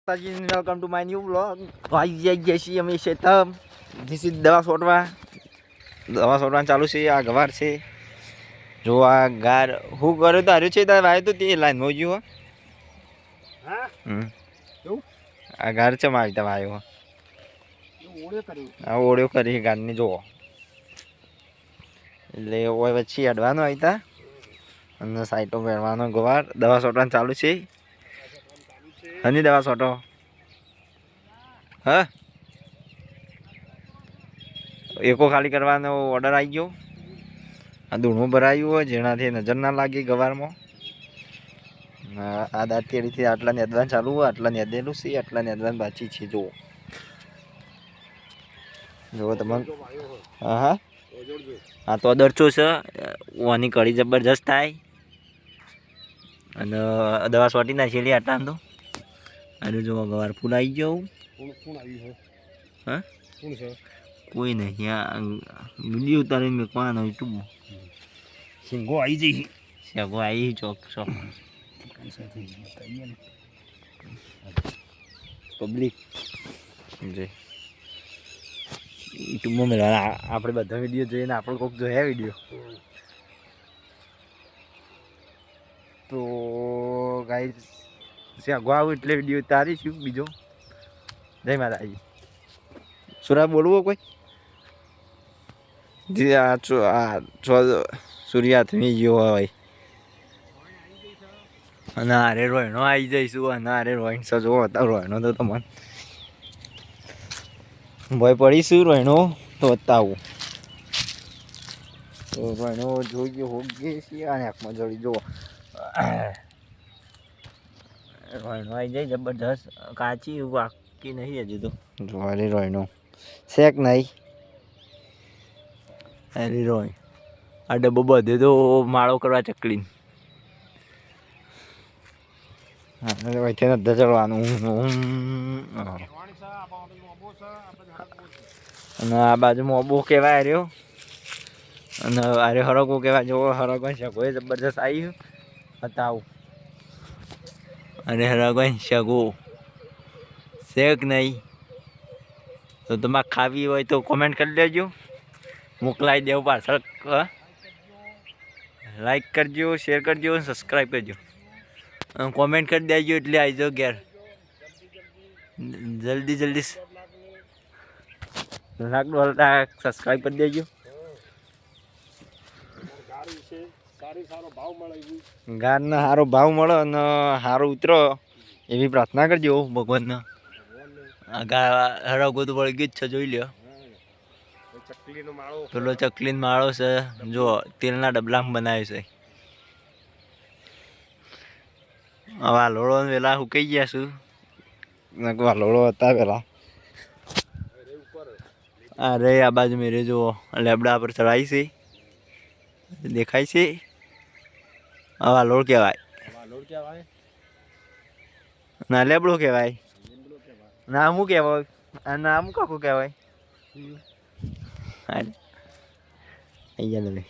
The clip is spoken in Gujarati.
Welcome to my new blog. આવી જઈએ છીએ અમે શેતમ જીસી દવા છોડવાનું ચાલુ છે. આ ગવાર છે જો આ ગાર હું કર્યો તો હાર્યું છે તાર વાય તો તે લાઈન માં ગયું. આ ગાર છે મારી તા વાયો આ ઓળ્યો કરી ગારની જોવો એટલે ઓય પછી અડવાનો આવતા અને સાઈટો પહેરવાનો ગવાર દવા છોડવાનું ચાલુ છે. હની દવા છોટો હા એકો ખાલી કરવાનો ઓર્ડર આવી ગયો. આ ધૂણું ભરાયું હોય જેનાથી નજર ના લાગે ગવારમાં. આ દાંતેડીથી આટલા નેદવાન ચાલુ હોય આટલા નેદેલું છે આટલા નેદવાન બાકી છે જુઓ જુઓ તમે. હા હા હા તો દરચો છે ઓની કઢી જબરજસ્ત થાય અને દવા સોટી નાખેલી આટલા તો અરે જો ગવાર ફૂલ આવી ગયો. હા કોઈ નહીં આ વિડીયો ઉતારીને મેકવાનો યુટ્યુબ સિંગો આવી જઈ શેગો આવી ચોક ચોક પબ્લિક જે યુટ્યુબમાં મેળવા આપણે બધા વિડીયો જોઈએ ને આપણે કોઈક જોયા વિડીયો તો ગાઈસ શેગો આવું એટલે વિડીયો ઉતારીશું બીજો. જય માતાજી. સુરા બોલવું કોઈ જી આ સૂર્યાસ્તમી ગયો હોય અને અરે રોયણો આવી જઈશું અને અરે રોહિણ સજો હતા રોયણો તો તમને ભય પડીશું રોયણો તો બતાવું તો રોયણો જોઈ ગયો હોગે છે આ આંખમાં જડી જુઓ રોયણો આવી જાય જબરજસ્ત કાચી વાકી નહીં હજુ તો જો અરે રોયણો શેક નહીં અરે રોય આ ડબ્બો બધે તો માળો કરવા ચકલી વચ્ચે નથી ચડવાનું અને આ બાજુમાં અબો કહેવાય રહ્યો અને અરે હરકો કહેવાય જો હરકો શગો જબરજસ્ત આવ્યું બતાવું અને હરકો શગો શેક નહીં તો તમારે ખાવી હોય તો કોમેન્ટ કરી દેજો મોકલાવી દેવું પાર્સલ. લાઈક કરજો શેર કરજો સબસ્ક્રાઈબ કરજો કોમેન્ટ કરી દેજો એટલે આવી જાઓ ઘેર જલ્દી જલ્દી સબસ્ક્રાઈબ કરી દેજો. ગારને સારો ભાવ મળે અને સારો ઉતરો એવી પ્રાર્થના કરજો ભગવાનને. હરગો તો વળી ગયું જ છે જોઈ લ્યો પેલો ચકલીનો માળો છે જો તેલના ડબલામાં બનાવ્યો છે. વાલોળો વેલા સુકાઈ ગયા છું વાલોળો હતા પેલા. અરે આ બાજુ મેરે જુઓ લેબડા પર ચડાવી છે દેખાય છે. આ વાલોળ કહેવાય ના લેબડો કહેવાય ના શું કહેવાય નામ કાકું કહેવાય અહીંયા